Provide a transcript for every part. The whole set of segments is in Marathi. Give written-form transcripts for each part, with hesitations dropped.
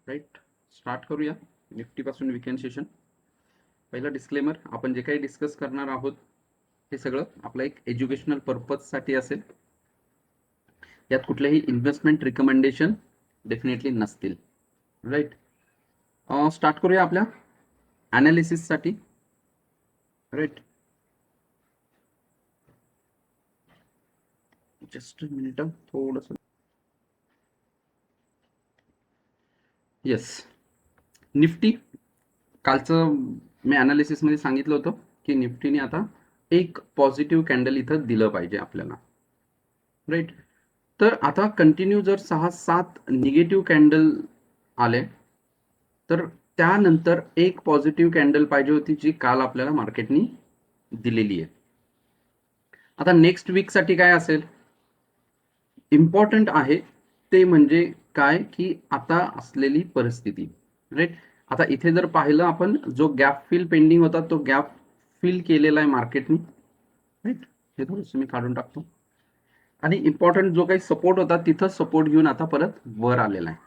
राईट, स्टार्ट करूया निफ्टी पासून वीकेंड सेशन. पहिला डिस्क्लेमर, आपण जे काही डिस्कस करणार आहोत हे सगळं आपलं एक एज्युकेशनल पर्पजसाठी असेल. यात कुठलेही इन्व्हेस्टमेंट रिकमेंडेशन डेफिनेटली नसतील. राईट, स्टार्ट करूया आपल्या ॲनालिसिससाठी. राईट, जस्ट मिनिट, थोडंसं. येस, निफ्टी कालचं मी ॲनालिसिसमध्ये सांगितलं होतं की निफ्टीने आता एक पॉझिटिव्ह कॅन्डल इथं दिलं पाहिजे आपल्याला. राईट, तर आता कंटिन्यू जर 6-7 निगेटिव्ह कॅन्डल आले तर त्यानंतर एक पॉझिटिव्ह कॅन्डल पाहिजे होती, जी काल आपल्याला मार्केटनी दिलेली आहे. आता नेक्स्ट वीकसाठी काय असेल इम्पॉर्टंट आहे ते म्हणजे काय की आता असलेली परिस्थिती. राईट, आता इथे जर पाहिलं आपण, जो गॅप फिल पेंडिंग होता तो गॅप फिल केलेला आहे मार्केटनी. राईट, हे थोडंसं मी काढून टाकतो. आणि इम्पॉर्टंट जो काही सपोर्ट होता तिथं सपोर्ट घेऊन आता परत वर आलेला आहे.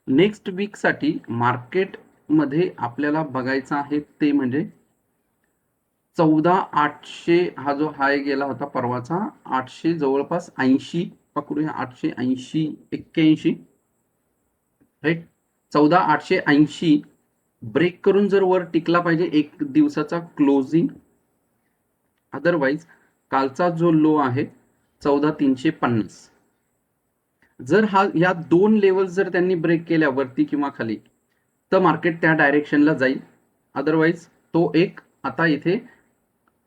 नेक्स्ट वीकसाठी मार्केटमध्ये आपल्याला बघायचं आहे ते म्हणजे 14,800 हा जो हाय गेला होता परवाचा, 800 जवळपास 80 पकडूया, 880-81. राईट, 14,880 ब्रेक करून जर वर टिकला पाहिजे एक दिवसाचा क्लोजिंग. अदरवाईज कालचा जो लो आहे 14,350, जर या दोन लेवल जर त्यांनी ब्रेक केल्या वरती किंवा खाली तर मार्केट त्या डायरेक्शनला जाईल. अदरवाईज तो एक आता इथे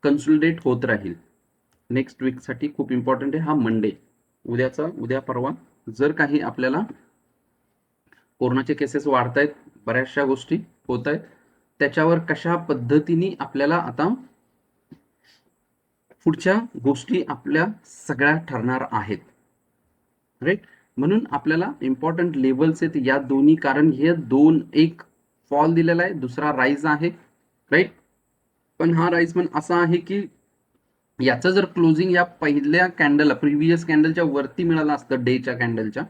कन्सोलिडेट होत राहील. नेक्स्ट वीकसाठी खूप इम्पॉर्टंट आहे हा मंडे, उद्या परवा. जर काही आपल्याला कोरोनाचे केसेस वाढत आहेत, बऱ्याचशा गोष्टी होत आहेत, त्याच्यावर कशा पद्धतीने आपल्याला आता पुढच्या गोष्टी आपल्या सगळ्या ठरणार आहेत. राईट, म्हणून आपल्याला इम्पॉर्टंट लेवल्स आहेत या दोन्ही, कारण हे दोन, एक फॉल दिलेला आहे, दुसरा राईज आहे. राईट, पण हा राईज पण असा आहे की याचं जर क्लोजिंग या पहिल्या कॅन्डलला, प्रिव्हियस कॅन्डलच्या वरती मिळालं असतं डेच्या कॅन्डलच्या,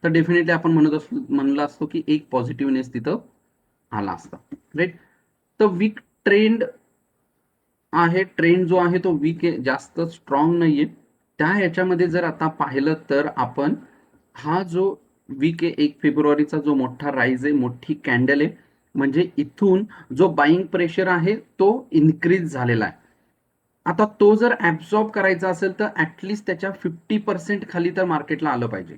तर डेफिनेटली आपण म्हणलं असतो की एक पॉझिटिव्हनेस तिथं आला असता. राईट, तर वीक ट्रेंड आहे, ट्रेंड जो आहे तो वीक आहे, जास्त स्ट्रॉंग नाहीये. त्या याच्यामध्ये जर आता पाहिलं तर आपण हा जो वीक आहे 1 फेब्रुवारीचा जो मोठा राईज आहे, मोठी कॅन्डल आहे, म्हणजे इथून जो बाईंग प्रेशर आहे तो इन्क्रीज झालेला आहे. आता तो जर ऍब्सॉर्ब करायचा असेल तर ऍटलिस्ट त्याच्या 50% खाली तर मार्केटला आलं पाहिजे.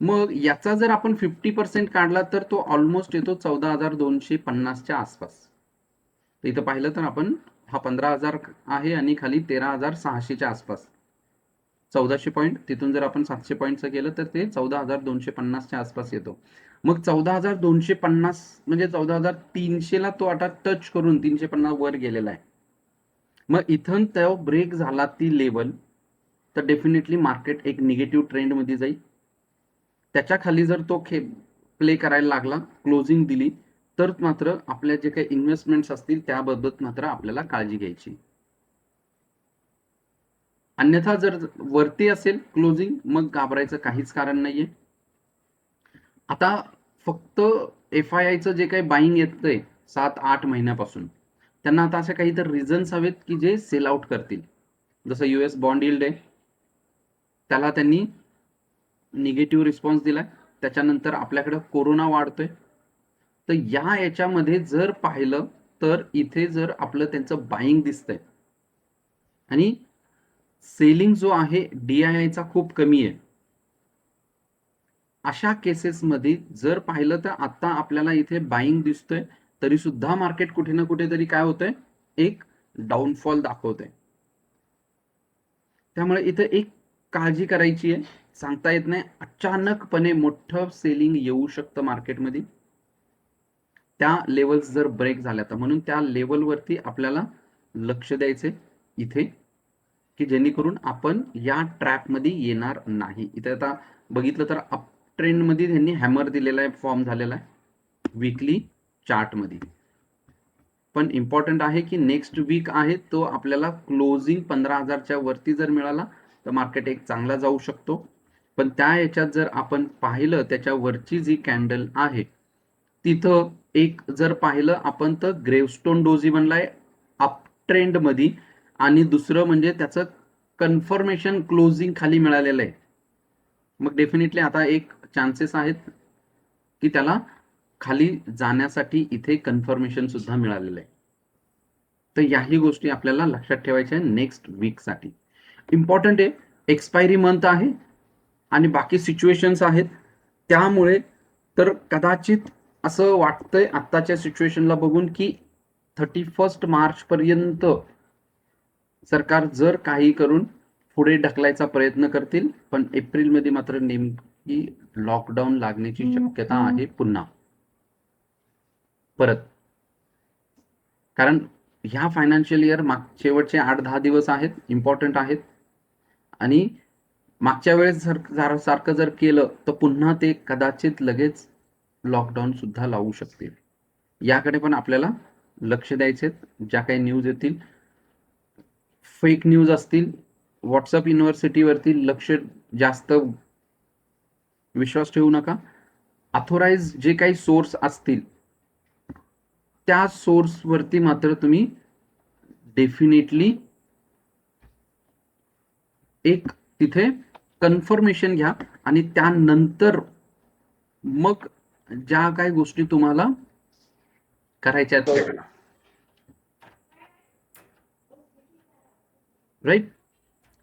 मग याचा जर आपण 50% काढला तर तो ऑलमोस्ट येतो 14,250च्या आसपास. इथं पाहिलं तर आपण हा 15,000 आहे आणि खाली 13,600च्या आसपास, 1400 पॉईंट. तिथून जर आपण 700 पॉईंटचं केलं तर ते 14,250च्या आसपास येतो. मग 14,250 म्हणजे 14,300ला तो आता टच करून 350 वर गेलेला आहे. मग इथून तो ब्रेक झाला ती लेवल, तर डेफिनेटली मार्केट एक निगेटिव्ह ट्रेंड मध्ये जाईल. त्याच्या खाली जर तो प्ले करायला लागला, क्लोजिंग दिली, तर मात्र आपल्या जे काही इन्व्हेस्टमेंट्स असतील त्याबाबत मात्र आपल्याला काळजी घ्यायची. अन्यथा जर वरती असेल क्लोजिंग, मग घाबरायचं काहीच कारण नाहीये. आता फक्त FIIचं जे काही बाईंग येतंय 7-8 महिन्यापासून, त्यांना आता असे काहीतरी रिझन्स हवेत की जे सेल आउट करतील. जसं US बॉन्ड यील्ड आहे, त्याला त्यांनी निगेटिव्ह रिस्पॉन्स दिलाय. त्याच्यानंतर आपल्याकडे कोरोना वाढतोय. तर या याच्यामध्ये जर पाहिलं तर इथे जर आपलं त्यांचं बाईंग दिसतंय आणि सेलिंग जो आहे DIIचा खूप कमी आहे. अशा केसेसमध्ये जर पाहिलं तर आता आपल्याला इथे बाईंग दिसतोय, तरी सुद्धा मार्केट कुठे ना कुठेतरी काय होतंय, एक डाऊनफॉल दाखवतंय. त्यामुळे इथे एक काळजी करायची आहे, सांगता येत नाही, अचानकपणे मोठं सेलिंग येऊ शकतं मार्केटमध्ये त्या लेवल्स जर ब्रेक झाल्या तर. म्हणून त्या लेवलवरती आपल्याला लक्ष द्यायचे इथे, की जेणेकरून आपण या ट्रॅपमध्ये येणार नाही. इथे आता बघितलं तर अप ट्रेंड मध्ये त्यांनी हॅमर दिलेला आहे, फॉर्म झालेला आहे वीकली चार्ट मध्ये. पण इम्पॉर्टंट आहे की नेक्स्ट वीक आहे तो आपल्याला क्लोजिंग 15,000च्या वरती जर मिळाला तर मार्केट एक चांगला जाऊ शकतो. पण त्या याच्यात जर आपण पाहिलं त्याच्यावरची जी कॅन्डल आहे तिथं एक जर पाहिलं आपण तर ग्रेवस्टोन डोजी बनलाय अप ट्रेंड मध्ये, आणि दुसरं म्हणजे त्याचं कन्फर्मेशन क्लोजिंग खाली मिळालेलं आहे. मग डेफिनेटली आता एक चान्सेस आहेत की त्याला खाली जाण्यासाठी इथे कन्फर्मेशन सुद्धा मिळालेलं आहे. तर याही गोष्टी आपल्याला लक्षात ठेवायच्या आहे नेक्स्ट वीकसाठी. इम्पॉर्टंट आहे, एक्सपायरी मंथ आहे आणि बाकी सिच्युएशन्स आहेत, त्यामुळे तर कदाचित असं वाटतंय आत्ताच्या सिच्युएशनला बघून की 31 मार्च पर्यंत सरकार जर काही करून पुढे ढकलायचा प्रयत्न करतील, पण एप्रिलमध्ये मात्र नेमकी लॉकडाऊन लागण्याची शक्यता आहे पुन्हा परत. कारण ह्या फायनान्शियल इयर शेवटचे 8-10 दिवस आहेत, इम्पॉर्टंट आहेत, आणि मागच्या वेळेस सारखं जर केलं तर पुन्हा ते कदाचित लगेच लॉकडाऊन सुद्धा लावू शकतील. याकडे पण आपल्याला लक्ष द्यायचे. ज्या काही न्यूज येतील, फेक न्यूज असतील, व्हॉट्सअप युनिव्हर्सिटीवरती लक्ष जास्त विश्वास ठेवू नका. अथोराइज जे काही सोर्स असतील त्या सोर्सवरती मात्र तुम्ही डेफिनेटली एक तिथे कन्फर्मेशन घ्या, आणि त्यानंतर मग ज्या काही गोष्टी तुम्हाला करायच्या आहेत, राईट.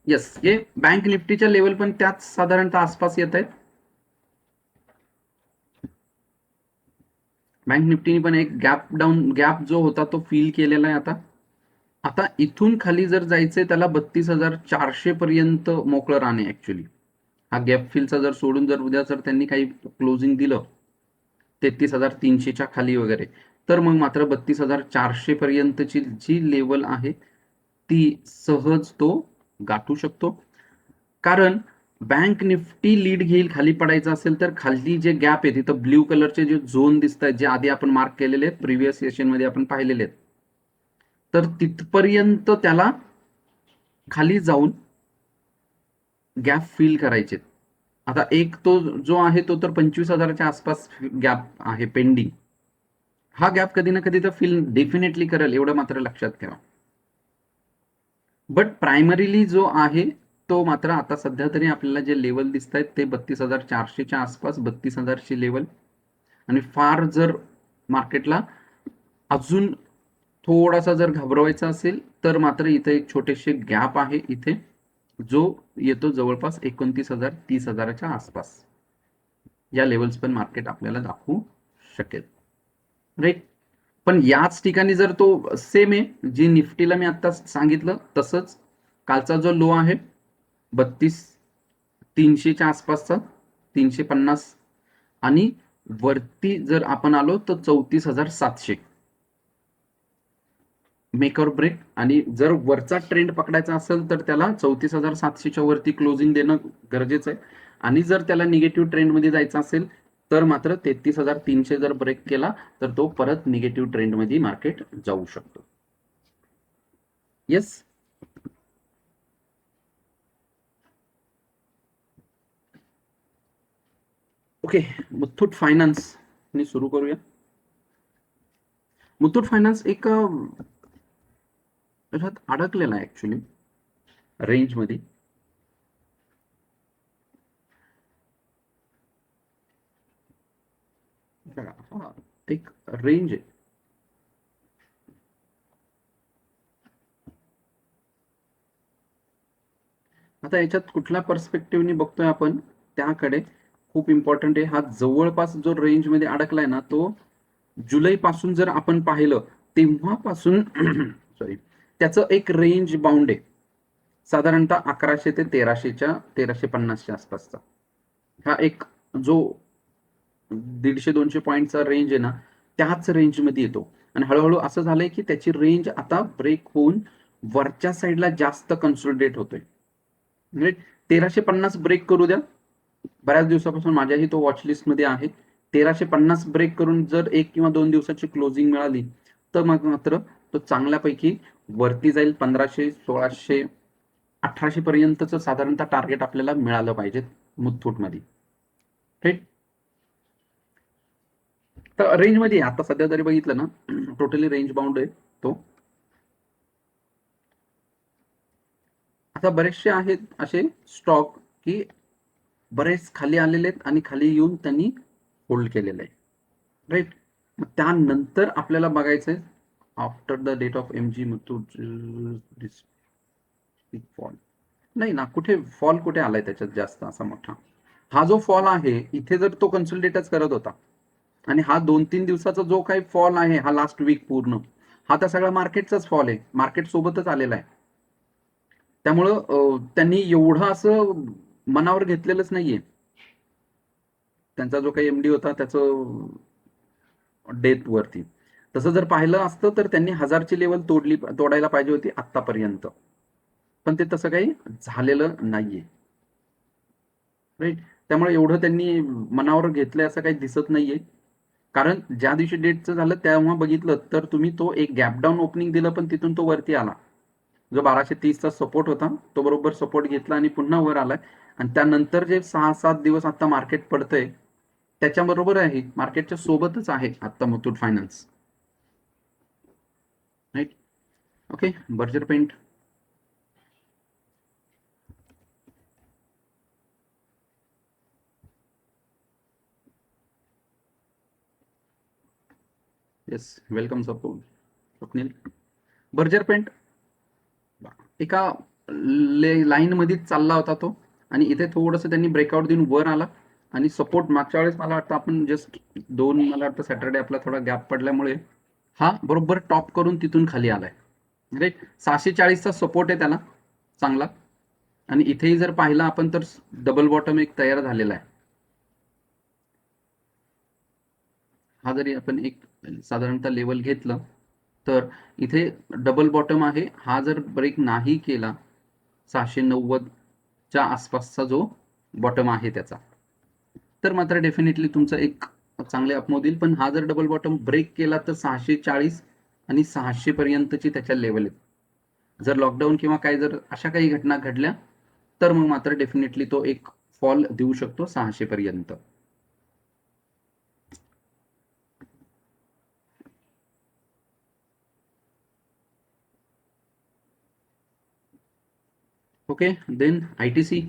येस, हे बँक निफ्टीच्या लेवल पण त्याच साधारणतः आसपास येत आहेत. बँक निफ्टीने पण एक गॅप जो होता तो फील केलेला आहे. आता इथून खाली जर जायचंय त्याला 32,400 पर्यंत मोकळं राहणे. ऍक्च्युली हा गॅप फिलचा जर सोडून जर उद्या जर त्यांनी काही क्लोजिंग दिलं 33,300च्या खाली वगैरे, तर मग मात्र 32,400 पर्यंतची जी लेवल आहे ती सहज तो गाठू शकतो. कारण बँक निफ्टी लीड घेईल खाली पडायचं असेल तर खाली जे गॅप आहे तिथं ब्ल्यू कलरचे जे झोन दिसत आहेत, जे आधी आपण मार्क केलेले आहेत, प्रिव्हियस सेशन मध्ये आपण पाहिलेले आहेत, तर तिथपर्यंत त्याला खाली जाऊन गॅप फिल करायचे. आता एक तो जो आहे तो तर 25,000च्या आसपास गॅप आहे पेंडिंग. हा गॅप कधी ना कधी तर फिल डेफिनेटली करेल, एवढं मात्र लक्षात ठेवा. बट प्रायमरीली जो आहे तो मात्र आता सध्या तरी आपल्याला जे लेवल दिसत आहेत ते 32,400च्या आसपास, 32,000ची लेवल. आणि फार जर मार्केटला अजून थोडासा जर घाबरवायचा असेल तर मात्र इथे एक छोटेसे गॅप आहे इथे, जो येतो जवळपास 29,000 30,000च्या आसपास. या लेवल्स पण मार्केट आपल्याला दाखवू शकेल, राईट. पण याच ठिकाणी जर तो सेम आहे जी निफ्टीला मी आता सांगितलं तसंच, कालचा जो लो आहे 32,300च्या आसपासचा, 350, आणि वरती जर आपण आलो तर 34,700 मेक और ब्रेक. आणि जर वरचा ट्रेंड पकडायचा असेल तर त्याला 34,700च्या वरती क्लोजिंग देणं गरजेचं आहे. आणि जर त्याला निगेटिव्ह ट्रेंड मध्ये जायचं असेल तर मात्र 33,300 जर ब्रेक केला तर तो परत निगेटिव्ह ट्रेंड मध्ये मार्केट जाऊ शकतो. येस. ओके, मुथूट फायनान्स नि सुरू करूया. मुथूट फायनान्स एक अडकलेला आहे ऍक्च्युली रेंज मध्ये. हा एक रेंज आहे. आता याच्यात कुठल्या पर्स्पेक्टिव्हनी बघतोय आपण त्याकडे खूप इम्पॉर्टंट आहे. हा जवळपास जो रेंज मध्ये अडकलाय ना तो जुलै पासून जर आपण पाहिलं तेव्हापासून सॉरी त्याचं एक रेंज बाउंड आहे साधारणतः 1100 ते 1350च्या आसपासचा. हा एक जो 150-200 पॉईंटचा रेंज आहे ना त्याच रेंज मध्ये येतो. आणि हळूहळू असं झालंय की त्याची रेंज आता ब्रेक होऊन वरच्या साईडला जास्त कन्सोलिडेट होतोय. म्हणजे 1350 ब्रेक करू द्या, बऱ्याच दिवसापासून माझ्याही तो वॉच लिस्ट मध्ये आहे. 1350 ब्रेक करून जर 1 किंवा 2 दिवसाची क्लोजिंग मिळाली तर मग मात्र तो चांगल्यापैकी वरती जाईल. 1500 1600 1800 पर्यंतच साधारणतः टार्गेट आपल्याला मिळालं पाहिजे मुथूटमध्ये. राईट. तर रेंजमध्ये आता सध्या जरी बघितलं ना, टोटली रेंज बाउंड आहे तो. आता बरेचसे आहेत असे स्टॉक की बरेच खाली आलेले आहेत आणि खाली येऊन त्यांनी होल्ड केलेलं आहे. राईट. मग त्यानंतर आपल्याला बघायचंय after the date of M G Muthoot fall. नाही ना, कुठे फॉल कुठे आलाय त्याच्यात जास्त असा मोठा. हा जो फॉल आहे इथे जर तो कन्सोलिडेटच करत होता आणि हा 2-3 दिवसाचा जो काही फॉल आहे हा लास्ट वीक पूर्ण, हा तर सगळा मार्केटचाच फॉल आहे, मार्केट सोबतच आलेला आहे. त्यामुळं त्यांनी एवढं असं मनावर घेतलेलंच नाहीये. त्यांचा जो काही एमडी होता त्याचं डेथ वरती. तसं जर पाहिलं असतं तर त्यांनी 1000ची लेवल तोडायला पाहिजे होती आतापर्यंत, पण ते तसं काही झालेलं नाहीये. राईट. त्यामुळे एवढं त्यांनी मनावर घेतलंय असं काही दिसत नाहीये. कारण ज्या दिवशी डेटचं झालं तेव्हा बघितलं तर तुम्ही तो एक गॅप डाऊन ओपनिंग दिलं पण तिथून तो वरती आला. जो 1230चा सपोर्ट होता तो बरोबर सपोर्ट घेतला आणि पुन्हा वर आलाय. आणि त्यानंतर जे 6-7 दिवस आता मार्केट पडतंय त्याच्याबरोबर आहे, मार्केटच्या सोबतच आहे आता Muthoot finance. Right. Okay. Berger paint. Yes, welcome Swapnil. Berger paint एका लाईन मध्येच चालला होता तो आणि इथे थोडंसं त्यांनी ब्रेकआउट देऊन वर आला आणि सपोर्ट मागच्या वेळेस मला वाटतं आपण जस्ट मला वाटतं सॅटर्डे आपला थोडा गॅप पडल्यामुळे हा बरोबर टॉप करून तिथून खाली आलाय. राईट. 640चा सपोर्ट आहे त्याला चांगला. आणि इथेही जर पाहिला आपण तर डबल बॉटम एक तयार झालेला आहे. हा जरी आपण एक साधारणतः लेवल घेतलं तर इथे डबल बॉटम आहे. हा जर ब्रेक नाही केला 690च्या आसपासचा जो बॉटम आहे त्याचा, तर मात्र डेफिनेटली तुमचं एक चांगले अपमूव्ह देईल. पण हा जर डबल बॉटम ब्रेक केला तर 640 आणि 600 पर्यंतची त्याच्या लेवल आहेत. जर लॉकडाऊन किंवा काय जर अशा काही घटना घडल्या तर मग मात्र डेफिनेटली तो एक फॉल देऊ शकतो 600 पर्यंत. ओके. Then ITC.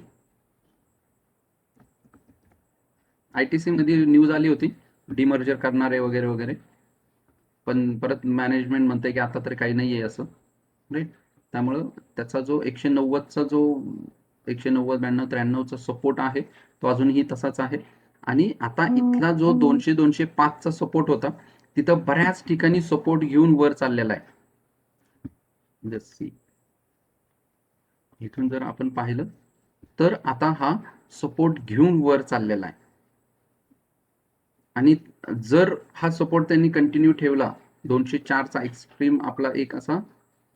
आयटीसी मध्ये न्यूज आली होती डिमर्जर करणारे वगैरे वगैरे, पण परत मॅनेजमेंट म्हणते की आता तर काही नाहीये असं. राईट. त्यामुळं त्याचा जो 190चा जो 190, 92, 93चा सपोर्ट आहे तो अजूनही तसाच आहे. आणि आता इथला जो 200-205चा सपोर्ट होता तिथं बऱ्याच ठिकाणी सपोर्ट घेऊन वर चाललेला आहे. इथून जर आपण पाहिलं तर आता हा सपोर्ट घेऊन वर चाललेला आहे. आणि जर हा सपोर्ट त्यांनी कंटिन्यू ठेवला 204चा एक्स्ट्रीम आपला एक असा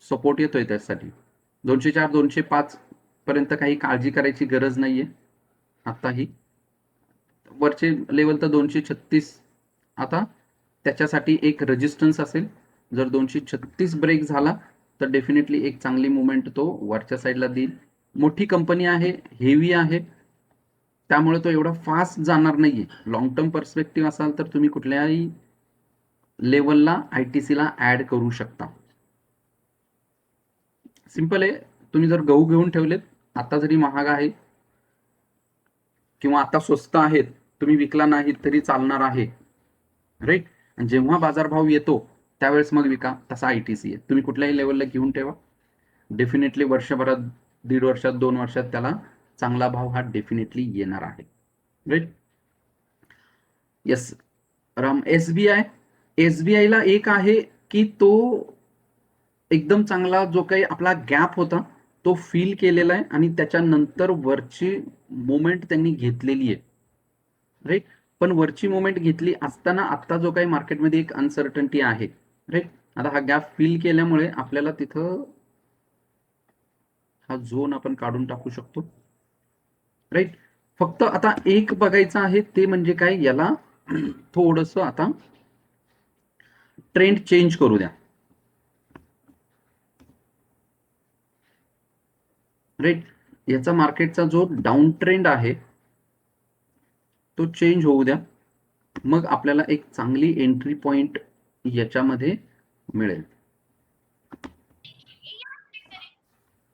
सपोर्ट येतोय त्यासाठी, 204-205 पर्यंत काही काळजी करायची गरज नाहीये. आताही वरचे लेवल तर 236 आता त्याच्यासाठी एक रेजिस्टन्स असेल. जर 236 ब्रेक झाला तर डेफिनेटली एक चांगली मुवमेंट तो वरच्या साईडला देईल. मोठी कंपनी आहे, हेवी आहे, त्यामुळे तो एवढा फास्ट जाणार नाहीये. लॉंग टर्म पर्स्पेक्टिव्ह असाल तर तुम्ही कुठल्याही लेवलला आयटीसीला ऍड करू शकता. सिंपल आहे. तुम्ही जर गहू घेऊन ठेवलेत, आता जरी महाग आहे किंवा आता स्वस्त आहेत, तुम्ही विकला नाही तरी चालणार आहे. राईट. आणि जेव्हा बाजारभाव येतो त्यावेळेस मग विका. तसा आयटीसी आहे. तुम्ही कुठल्याही लेवलला घेऊन ठेवा, डेफिनेटली वर्षभरात, 1.5 वर्षात, 2 वर्षात त्याला चांगला भाव हा डेफिनेटली येणार आहे. राईट. येस राम. एसबीआय. एसबीआयला एक आहे की तो एकदम चांगला जो काही आपला गॅप होता तो फील केलेला आहे आणि त्याच्यानंतर वरची मोमेंट त्यांनी घेतलेली आहे. राईट. पण वरची मोमेंट घेतली असताना आता जो काही मार्केटमध्ये एक अनसर्टन्टी आहे. राईट. आता हा गॅप फील केल्यामुळे आपल्याला तिथं हा झोन आपण काढून टाकू शकतो. राईट. फक्त आता एक बघायचं आहे ते म्हणजे काय, याला थोडस आता ट्रेंड चेंज करू द्या. राईट. याचा मार्केटचा जो डाऊन ट्रेंड आहे तो चेंज होऊ द्या, मग आपल्याला एक चांगली एंट्री पॉइंट याच्यामध्ये मिळेल.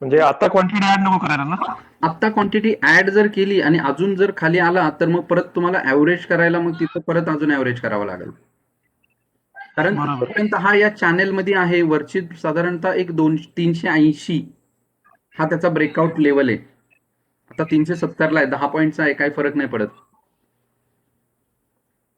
म्हणजे आता क्वांटिटी ऍड नको करायला ना? आता क्वांटिटी ऍड जर केली आणि अजून जर खाली आला तर मग परत तुम्हाला ऍव्हरेज करायला मग तिथं परत अजून ऍव्हरेज करावं लागेल. कारण बरोबर. आतापर्यंत हा या चॅनेल मध्ये आहे, वरची साधारणतः एक 380 हा त्याचा ब्रेकआउट लेवल आहे. आता 370 ला आहे, 10 पॉईंटचा आहे, काही फरक नाही पडत.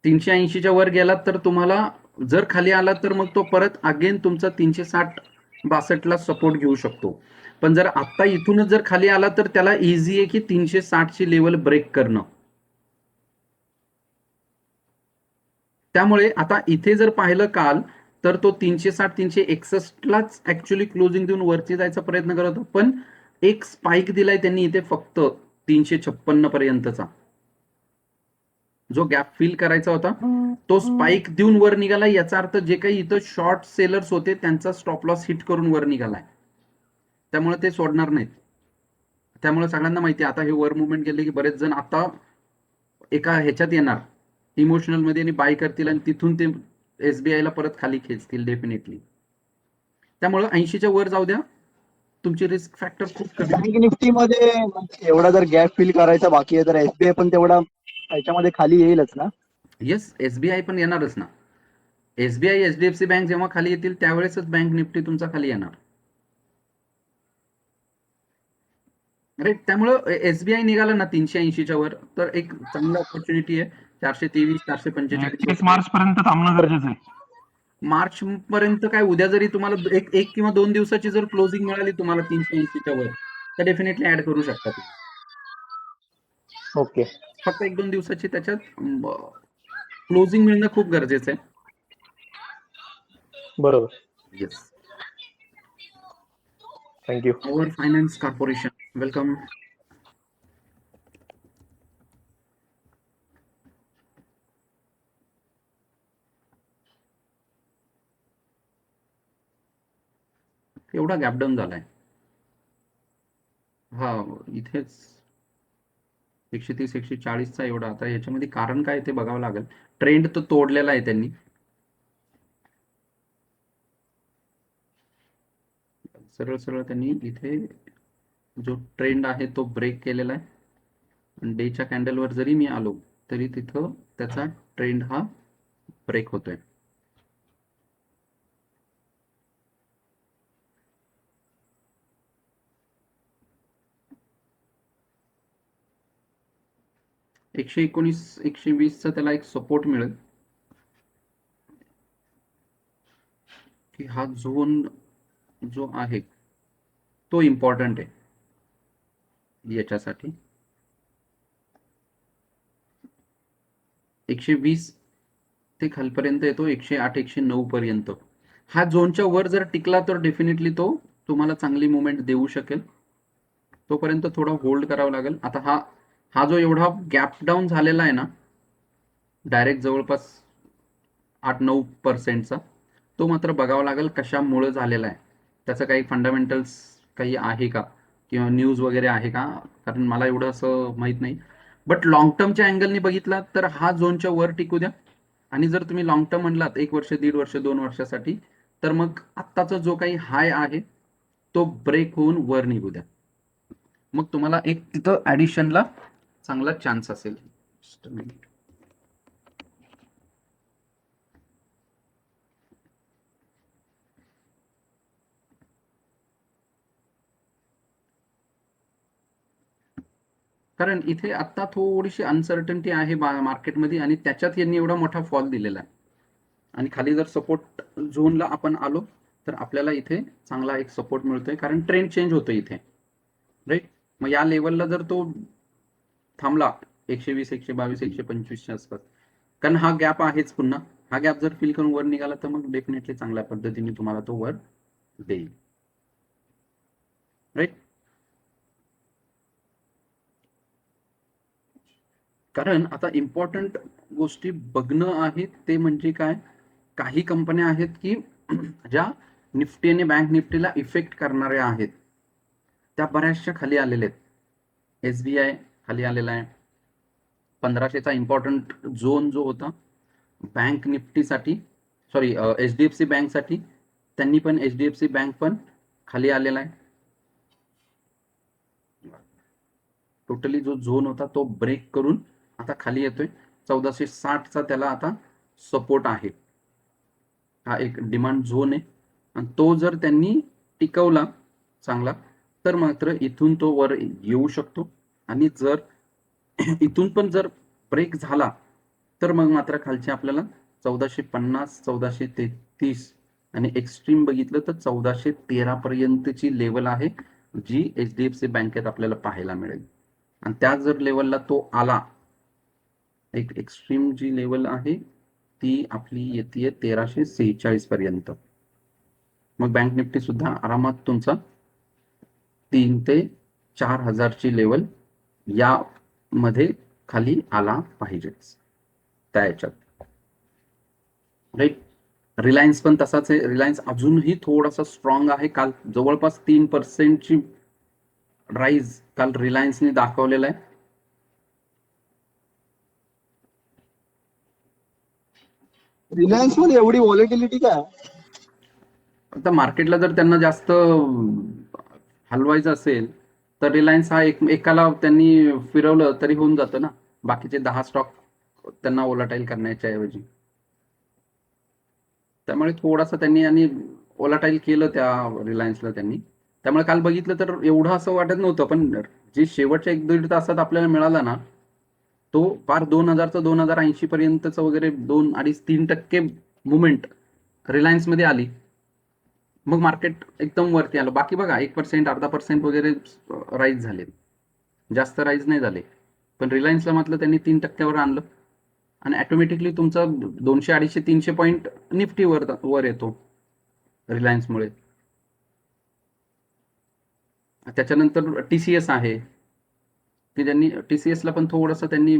380च्या वर गेलात तर तुम्हाला जर खाली आला तर मग तो परत अगेन तुमचा 360-62 ला सपोर्ट घेऊ शकतो. पण जर आता इथूनच जर खाली आला तर त्याला इझी आहे की 360 ची लेवल ब्रेक करणं. त्यामुळे आता इथे जर पाहिलं काल तर तो 360-361 लाच ऍक्च्युली क्लोजिंग देऊन वरती जायचा प्रयत्न करत होता, पण एक स्पाइक दिलाय त्यांनी इथे फक्त 356 पर्यंतचा, जो गॅप फिल करायचा होता तो स्पाइक देऊन वर निघाला. याचा अर्थ जे काही इथं शॉर्ट सेलर्स होते त्यांचा स्टॉप लॉस हिट करून वर निघालाय, त्यामुळे ते सोडणार नाहीत. त्यामुळे सगळ्यांना माहिती आहे आता हे वर मुवमेंट गेले की बरेच जण आता एका ह्याच्यात येणार इमोशनल मध्ये आणि बाय करतील आणि तिथून ते SBI ला परत खाली खेचतील डेफिनेटली. त्यामुळे 80च्या वर जाऊ द्या, तुमची रिस्क फॅक्टर खूप कमी. बँक निफ्टी मध्ये एवढा जर गॅप फिल करायचा बाकी आहे तर SBI पण तेवढा याच्यामध्ये खाली येईलच ना? येस, SBI पण येणारच ना. SBI HDFC बँक जेव्हा खाली येतील त्यावेळेसच बँक निफ्टी तुमचा खाली येणार. राईट, त्यामुळं SBI निघाला ना 380च्या वर तर एक चांगली ऑपॉर्च्युनिटी आहे. 423 445 31 मार्च पर्यंत थांबणं गरजेचं आहे. मार्च पर्यंत काय, उद्या जरी तुम्हाला एक किंवा 2 दिवसाची जर क्लोजिंग मिळाली तुम्हाला 380च्या वर तर डेफिनेटली ऍड करू शकता तुम्ही. ओके. फक्त 1-2 दिवसाची त्याच्यात क्लोजिंग मिळणं खूप गरजेचं आहे. बरोबर. Yes. Thank you. Power finance corporation, welcome. एवढा गॅप डाऊन झालाय हा इथेच 130-140चा एवढा. आता याच्यामध्ये कारण काय ते बघावं लागेल. ट्रेंड तो तोडलेला आहे त्यांनी. सरळ सरळ त्यांनी इथे जो ट्रेंड आहे तो ब्रेक केलेला आहे. आणि डेच्या कॅन्डलवर जरी मी आलो तरी तिथं त्याचा ट्रेंड हा ब्रेक होतोय. एकशे 119-120चा त्याला एक सपोर्ट मिळेल की हा झोन जो आहे तो इम्पॉर्टंट आहे याच्यासाठी. 120 ते खालपर्यंत येतो, 108-109 पर्यंत. हा झोनच्या वर जर टिकला तर डेफिनेटली तो तुम्हाला चांगली मुवमेंट देऊ शकेल. तोपर्यंत थोडा होल्ड करावा लागेल. आता हा जो एवढा गॅप डाऊन झालेला आहे ना डायरेक्ट जवळपास 8-9%चा, तो मात्र बघावा लागेल कशामुळे झालेला आहे. त्याचं काही फंडामेंटल्स काही आहे का किंवा न्यूज वगैरे आहे का, कारण मला एवढं असं माहित नाही. बट लॉंग टर्मच्या अँगलनी बघितला तर हा झोनच्या वर टिकू द्या. आणि जर तुम्ही लॉंग टर्म म्हणलात 1 वर्ष 1.5 वर्ष 2 वर्षासाठी तर मग आत्ताचा जो काही हाय आहे तो ब्रेक होऊन वर निघू द्या, मग तुम्हाला एक तिथं ऍडिशनला चांगला चान्स असेल. कारण इथे आता थोडीशी अनसर्टन्टी आहे मार्केटमध्ये आणि त्याच्यात यांनी एवढा मोठा फॉल दिलेला आहे. आणि खाली जर सपोर्ट झोनला आपण आलो तर आपल्याला इथे चांगला एक सपोर्ट मिळतोय, कारण ट्रेंड चेंज होतोय इथे. राईट, मग या लेवलला जर तो थांबला 120, 122, 125च्या आसपास, कारण हा गॅप आहेच पुन्हा, हा गॅप जर फिल करून वर निघाला तर मग डेफिनेटली चांगल्या पद्धतीने तुम्हाला तो वर देईल. राईट, कारण आता इम्पॉर्टंट गोष्टी बघणं आहेत ते म्हणजे काय, काही कंपन्या आहेत की ज्या निफ्टी आणि बँक निफ्टीला इफेक्ट करणाऱ्या आहेत त्या बऱ्याचशा खाली आलेल्या आहेत. SBI खाली आलेला आहे, 1500चा इम्पॉर्टंट झोन जो होता बँक निफ्टीसाठी, सॉरी HDFC बँकसाठी, त्यांनी पण HDFC बँक पण खाली आलेला आहे. टोटली जो झोन होता तो ब्रेक करून आता खाली येतोय. 1460चा त्याला आता सपोर्ट आहे. हा एक डिमांड झोन आहे आणि तो जर त्यांनी टिकवला चांगला तर मात्र इथून तो वर येऊ शकतो. आणि जर इथून पण जर ब्रेक झाला तर मग मात्र खालचे आपल्याला 1450, 1433 आणि एक्स्ट्रीम बघितलं तर 1413 पर्यंतची लेवल आहे जी HDFC बँकेत आपल्याला पाहायला मिळेल. आणि त्या जर लेवलला तो आला, एक एक्स्ट्रीम जी लेवल आहे ती आपली येते 1346 पर्यंत, मग बँक निफ्टी सुद्धा आरामात तुमचा 3 ते 4000 ची लेवल या मध्ये खाली आला पाहिजे त्या याच्यात, राईट. रिलायन्स पण तसाच आहे. रिलायन्स अजूनही थोडासा स्ट्रॉंग आहे. काल जवळपास 3% ची राईज काल रिलायन्सने दाखवलेला आहे. रिलायन्स मध्ये एवढी व्हॉलेटिलिटी काय? आता मार्केटला जर त्यांना जास्त हलवायचं असेल तर रिलायन्स हा एकाला त्यांनी फिरवलं तरी होऊन जातं ना, बाकीचे 10 स्टॉक त्यांना ओलाटाईल करण्याच्या ऐवजी. त्यामुळे थोडासा त्यांनी आणि ओलाटाईल केलं त्या रिलायन्सला त्यांनी. त्यामुळे काल बघितलं तर एवढं असं वाटत नव्हतं, पण जे शेवटच्या 1-1.5 तासात आपल्याला मिळाला ना तो फार 2000चं 2080 पर्यंतचं वगैरे 2-2.5-3% मुवमेंट रिलायन्स मध्ये आली. मग मार्केट एकदम वरती आलं. बाकी बघा 1%, 0.5% वगैरे राईज झाले, जास्त राईज नाही झाले. पण रिलायन्सला मात्र त्यांनी 3%वर आणलं आणि ऑटोमॅटिकली तुमचा 200, 250, 300 पॉईंट निफ्टी वर येतो रिलायन्समुळे. त्याच्यानंतर TCS आहे की त्यांनी TCS ला पण थोडंसं त्यांनी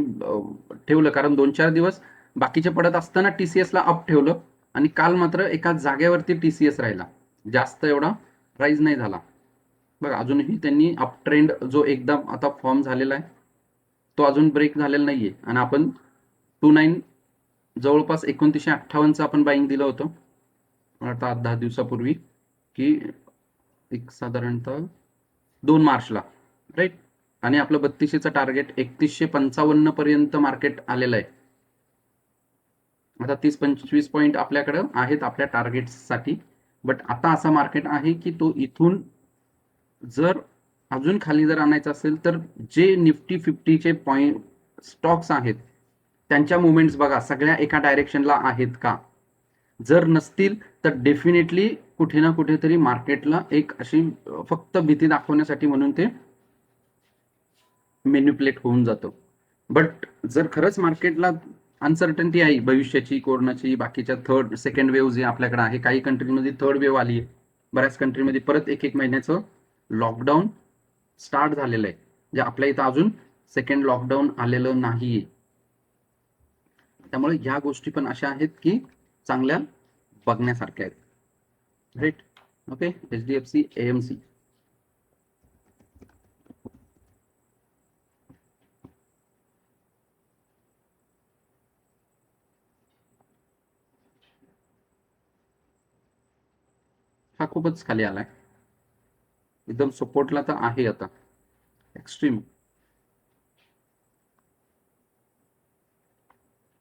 ठेवलं, कारण 2-4 दिवस बाकीचे पडत असताना TCS ला अप ठेवलं आणि काल मात्र एका जागेवरती TCS राहिला, जास्त एवढा राईज नाही झाला. बघा अजूनही त्यांनी अप ट्रेंड जो एकदम आता फॉर्म झालेला आहे तो अजून ब्रेक झालेला नाहीये. आणि आपण 29 जवळपास 2958चं आपण बाईंग दिलं होतं आता 10 दिवसापूर्वी, की एक साधारणतः 2 मार्चला, राईट. आणि आपलं 3200चं टार्गेट 3155 पर्यंत मार्केट आलेलं आहे. आता 30-25 पॉईंट आपल्याकडे आहेत आपल्या टार्गेटसाठी. बट आता असा मार्केट आहे की तो इथून जर अजून खाली जर आणायचं असेल तर जे निफ्टी 50चे पॉइंट स्टॉक्स आहेत त्यांच्या मुवमेंट्स बघा सगळ्या एका डायरेक्शनला आहेत का. जर नसतील तर डेफिनेटली कुठे ना कुठेतरी मार्केटला एक अशी फक्त भीती दाखवण्यासाठी म्हणून ते मॅनिप्युलेट होऊन जातं. बट जर खरंच मार्केटला अनसर्टन्टी आहे भविष्याची, कोरोनाची, बाकीच्या सेकंड वेव्ह जे आपल्याकडे आहे, काही कंट्रीमध्ये थर्ड वेव्ह आली आहे, बऱ्याच कंट्रीमध्ये परत 1-1 महिन्याचं लॉकडाऊन स्टार्ट झालेलं आहे, जे आपल्या इथं अजून सेकंड लॉकडाऊन आलेलं नाहीये. त्यामुळे ह्या गोष्टी पण अशा आहेत की चांगल्या बघण्यासारख्या आहेत, राईट. ओके, HDFC AMC हा खूपच खाली आलाय, एकदम सपोर्टला तर आहे आता एक्स्ट्रीम.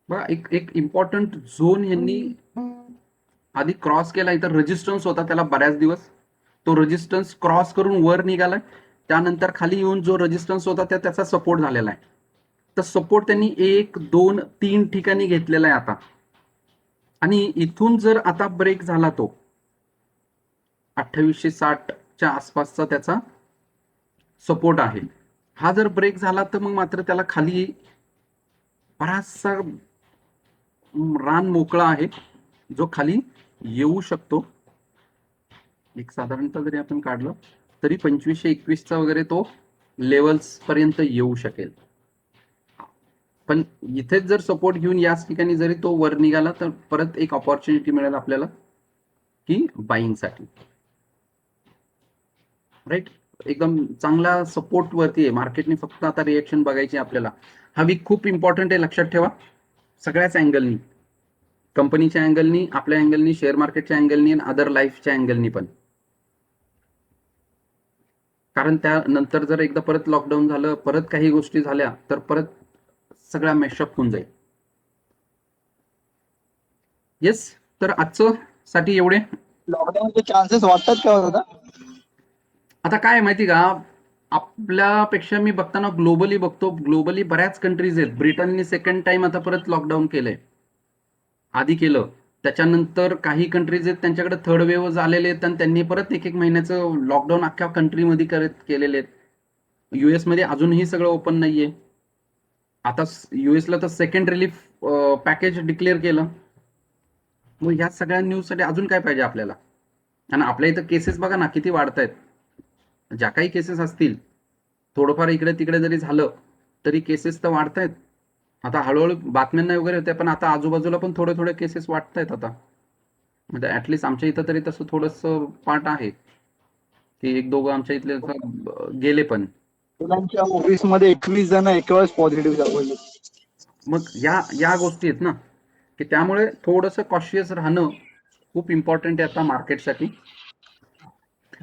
बघा एक इम्पॉर्टंट झोन यांनी आधी क्रॉस केला, इथं रेजिस्टन्स होता त्याला बऱ्याच दिवस, तो रेजिस्टन्स क्रॉस करून वर निघालाय. त्यानंतर खाली येऊन जो रेजिस्टन्स होता त्याचा सपोर्ट झालेला आहे. तर सपोर्ट त्यांनी 1, 2, 3 ठिकाणी घेतलेला आहे आता. आणि इथून जर आता ब्रेक झाला तो 2860च्या आसपासचा त्याचा सपोर्ट आहे, हा जर ब्रेक झाला तर मग मात्र त्याला खाली बराचसा रान मोकळा आहे जो खाली येऊ शकतो. एक साधारणतः जरी आपण काढलं तरी 2521चा वगैरे तो लेवल्स पर्यंत येऊ शकेल. पण इथेच जर सपोर्ट घेऊन याच ठिकाणी जरी तो वर निघाला तर परत एक ऑपॉर्च्युनिटी मिळेल आपल्याला की बाईंगसाठी, राईट. एकदम चांगला सपोर्ट वरती आहे. मार्केटने फक्त आता रिएक्शन बघायची आपल्याला. हा वीक खूप इम्पॉर्टंट आहे, लक्षात ठेवा. सगळ्याच अँगलनी, कंपनीच्या अँगलनी, आपल्या अँगलनी, शेअर मार्केटच्या अँगलनी आणि अदर लाईफच्या अँगलनी पण. कारण त्यानंतर जर एकदा परत लॉकडाऊन झालं, परत काही गोष्टी झाल्या, तर परत सगळा मॅशअप होऊन जाईल. येस, तर आजचं साठी एवढे. लॉकडाऊनचे चान्सेस वाटतात का हो दादा? आता काय आहे माहिती का, आपल्यापेक्षा मी बघताना ग्लोबली बघतो, ग्लोबली बऱ्याच कंट्रीज आहेत. ब्रिटनने सेकंड टाइम आता परत लॉकडाऊन केलंय, आधी केलं. त्याच्यानंतर काही कंट्रीज आहेत त्यांच्याकडे थर्ड वेव्ह झालेले आहेत आणि त्यांनी परत एक एक महिन्याचं लॉकडाऊन अख्ख्या कंट्रीमध्ये केलेले आहेत. युएस मध्ये अजूनही सगळं ओपन नाहीये. आता युएसला तर सेकंड रिलीफ पॅकेज डिक्लेअर केलं. मग ह्या सगळ्या न्यूज साठी अजून काय पाहिजे आपल्याला? आणि आपल्या इथं केसेस बघा ना किती वाढत आहेत. ज्या काही केसेस असतील, थोडंफार इकडे तिकडे जरी झालं तरी केसेस तर वाढत आहेत. आता हळूहळू बातम्यांना वगैरे होते, पण आता आजूबाजूला पण थोडे थोडे केसेस वाढत आहेत आता. म्हणजे ऍटलिस्ट आमच्या इथं तरी तसं थोडस पार्ट आहे की एक दोघं आमच्या इथले गेले पण. मुलांच्या ऑफिसमध्ये 21 जण एकावेळेस पॉझिटिव्ह सापडले. मग या गोष्टी आहेत ना, की त्यामुळे थोडंसं कॉशियस राहणं खूप इम्पॉर्टंट आहे आता मार्केटसाठी.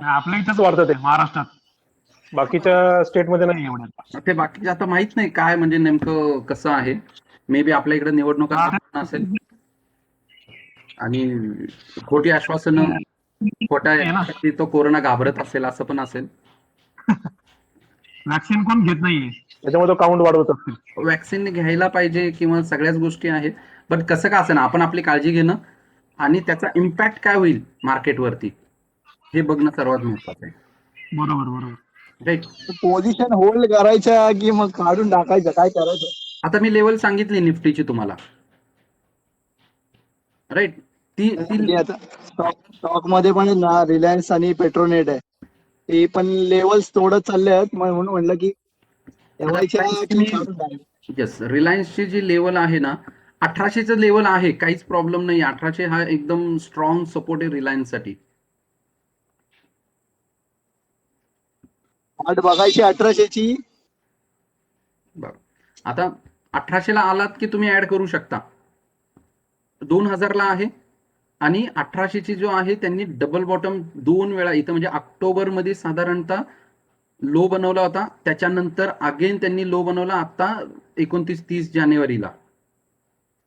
आपल्या इथंच वाढतं ते महाराष्ट्रात, बाकीच्या स्टेटमध्ये नाही एवढ्या. ते बाकीचे आता माहित नाही काय म्हणजे नेमकं कसं आहे. मे बी आपल्या इकडे निवडणुका असेल आणि खोटी आश्वासनं, खोट्या आहे ना, याच्यासाठी तो कोरोना घाबरत असेल, असं पण असेल. वॅक्सिन कोण घेत नाहीये, त्याच्यामुळे तो काउंट वाढवत असतील. वॅक्सिन घ्यायला पाहिजे किंवा सगळ्याच गोष्टी आहेत, बट कसं का असेल आपण आपली काळजी घेणं आणि त्याचा इम्पॅक्ट काय होईल मार्केटवरती हे बघणं सर्वात महत्वाचं आहे. बरोबर बरोबर. राईट. पोझिशन होल्ड करायच्या की मग काढून टाकायचं, काय करायचं? आता मी लेवल सांगितली निफ्टीची तुम्हाला, राईट. ती म्हणजे आता स्टॉक मध्ये पण ना रिलायन्स आणि पेट्रोनेट आहे, ते पण लेवल्स तोडत चालले आहेत. म्हणून म्हणलं की ठेवायच्या की काढून टाकायच्या. येस, रिलायन्सची जी लेवल आहे ना, 1800चं लेवल आहे, काहीच प्रॉब्लेम नाही. 1800 हा एकदम स्ट्रॉंग सपोर्ट आहे रिलायन्ससाठी. वाट बघायची 1800ची. बरं, आता 1800ला आलात की तुम्ही ऍड करू शकता. 2000ला आहे आणि 1800ची जो आहे त्यांनी डबल बॉटम 2 वेळा इथं, म्हणजे ऑक्टोबर मध्ये साधारणतः लो बनवला होता, त्याच्यानंतर अगेन त्यांनी लो बनवला आता 29-30 जानेवारीला.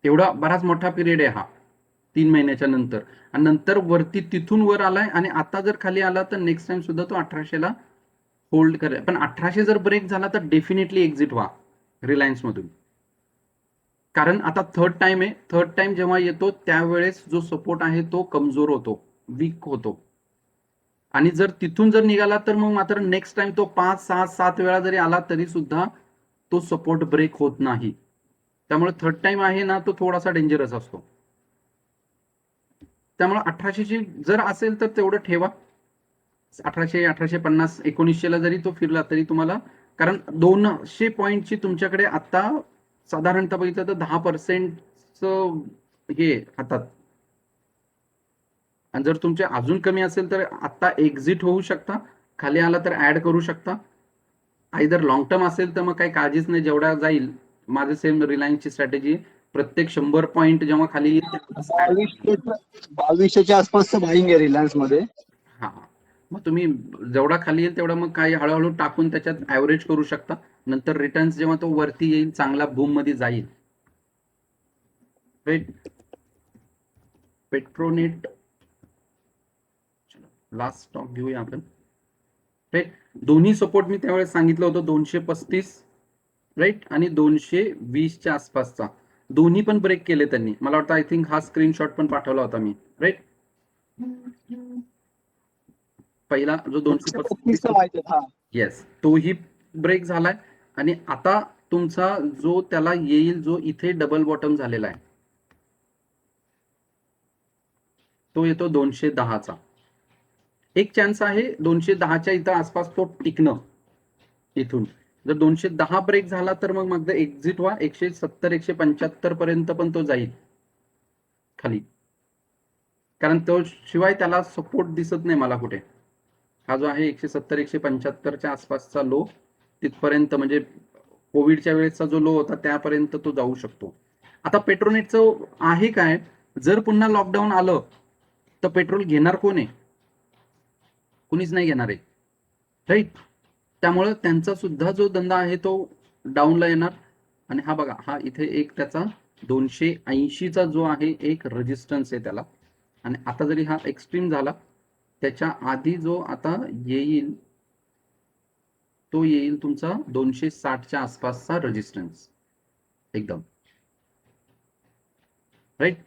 एवढा बराच मोठा पिरियड आहे हा, 3 महिन्याच्या नंतर. आणि नंतर वरती तिथून वर आलाय आणि आता जर खाली आला तर नेक्स्ट टाइम सुद्धा तो 1800ला होल्ड करेल. पण 1800 जर ब्रेक झाला तर डेफिनेटली एक्झिट व्हा रिलायन्स मधून. कारण आता थर्ड टाइम आहे, थर्ड टाइम जेव्हा येतो त्यावेळेस जो सपोर्ट आहे तो कमजोर होतो, वीक होतो. आणि जर तिथून जर निघाला तर मग मात्र नेक्स्ट टाइम तो 5-6-7 वेळा जरी आला तरी सुद्धा तो सपोर्ट ब्रेक होत नाही. त्यामुळे थर्ड टाइम आहे ना, तो थोडासा डेंजरस असतो. त्यामुळे 1800ची जर असेल तर तेवढं ठेवा. 1800, 1850, 1900ला जरी तो फिरला तरी तुम्हाला, कारण 200 पॉईंटची तुमच्याकडे आता साधारणतः बघितलं तर 10% हे हातात. आणि जर तुमचे अजून कमी असेल तर आता एक्झिट होऊ शकता, खाली आला तर ऍड करू शकता. आयदर लॉंग टर्म असेल तर मग काही काळजीच नाही, जेवढा जाईल. माझं सेम रिलायन्सची स्ट्रॅटेजी, प्रत्येक 100 पॉईंट जेव्हा खाली येईल 2200च्या आसपासचं बाईंग आहे रिलायन्स मध्ये. हा, मग तुम्ही जेवढा खाली येईल तेवढा मग काही हळूहळू टाकून त्याच्यात ऍव्हरेज करू शकता. नंतर रिटर्न्स जेव्हा तो वरती येईल, चांगला बूम मध्ये जाईल. पेट्रोनेट लास्ट स्टॉक घेऊया आपण. राईट, दोन्ही सपोर्ट मी त्यावेळेस सांगितलं होतं 235, राईट, आणि 220च्या आसपासचा. दोन्ही पण ब्रेक केले त्यांनी. मला वाटतं आय थिंक हा स्क्रीनशॉट पण पाठवला होता मी, राईट. पहिला जो 235 माहिती आहे. हा, येस, तोही ब्रेक झालाय. आणि आता तुमचा जो त्याला येईल, जो इथे डबल बॉटम झालेला आहे, तो येतो 210चा. एक चान्स आहे 210च्या इथं आसपास तो टिकणं. इथून जर 210 ब्रेक झाला तर मग एक्झिट व्हा. 170-175 पर्यंत पण तो जाईल खाली, कारण तो शिवाय त्याला सपोर्ट दिसत नाही मला कुठे. हा जो आहे 170-175च्या आसपासचा लो, तिथपर्यंत म्हणजे कोविडच्या वेळेसचा जो लो होता त्यापर्यंत तो जाऊ शकतो. आता पेट्रोनेटचं आहे काय, जर पुन्हा लॉकडाऊन आलं तर पेट्रोल घेणार कोण आहे? कुणीच नाही घेणार आहे, राईट. त्यामुळं त्यांचा सुद्धा जो धंदा आहे तो डाऊनला येणार. आणि हा बघा, हा इथे एक त्याचा 280चा जो आहे एक रेजिस्टन्स आहे त्याला. आणि आता जरी हा एक्स्ट्रीम झाला, त्याच्या आधी जो आता येईल तो येईल तुमचा 260च्या आसपासचा रेजिस्टन्स, एकदम राईट.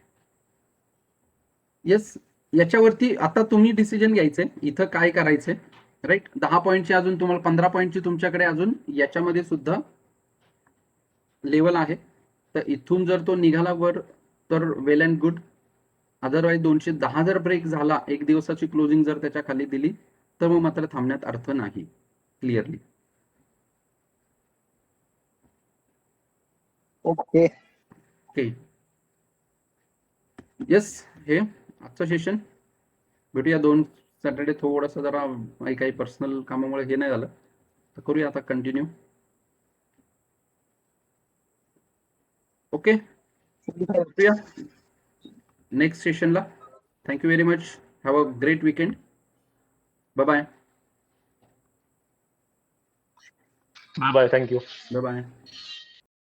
येस, याच्यावरती आता तुम्ही डिसिजन घ्यायचंय इथं काय करायचंय, राईट. 10 पॉईंटची अजून तुम्हाला 15 पॉईंटची तुमच्याकडे अजून याच्यामध्ये सुद्धा लेवल आहे. तर इथून जर तो निघाला वर तर वेल अँड गुड. अदरवाईज 210 जर ब्रेक झाला, एक दिवसाची क्लोजिंग जर त्याच्या खाली दिली, तर मग मात्र थांबण्यात अर्थ नाही, क्लिअरली. ओके. ओके, येस, हे आजचं सेशन. भेटूया 2 सॅटर्डे. थोडंसं जरा काही पर्सनल कामामुळे हे नाही झालं, तर करूया आता कंटिन्यू. ओके, भेटूया नेक्स्ट सेशनला. Thank you very much. Have a great weekend. Bye bye. Bye bye. Thank you. Bye bye.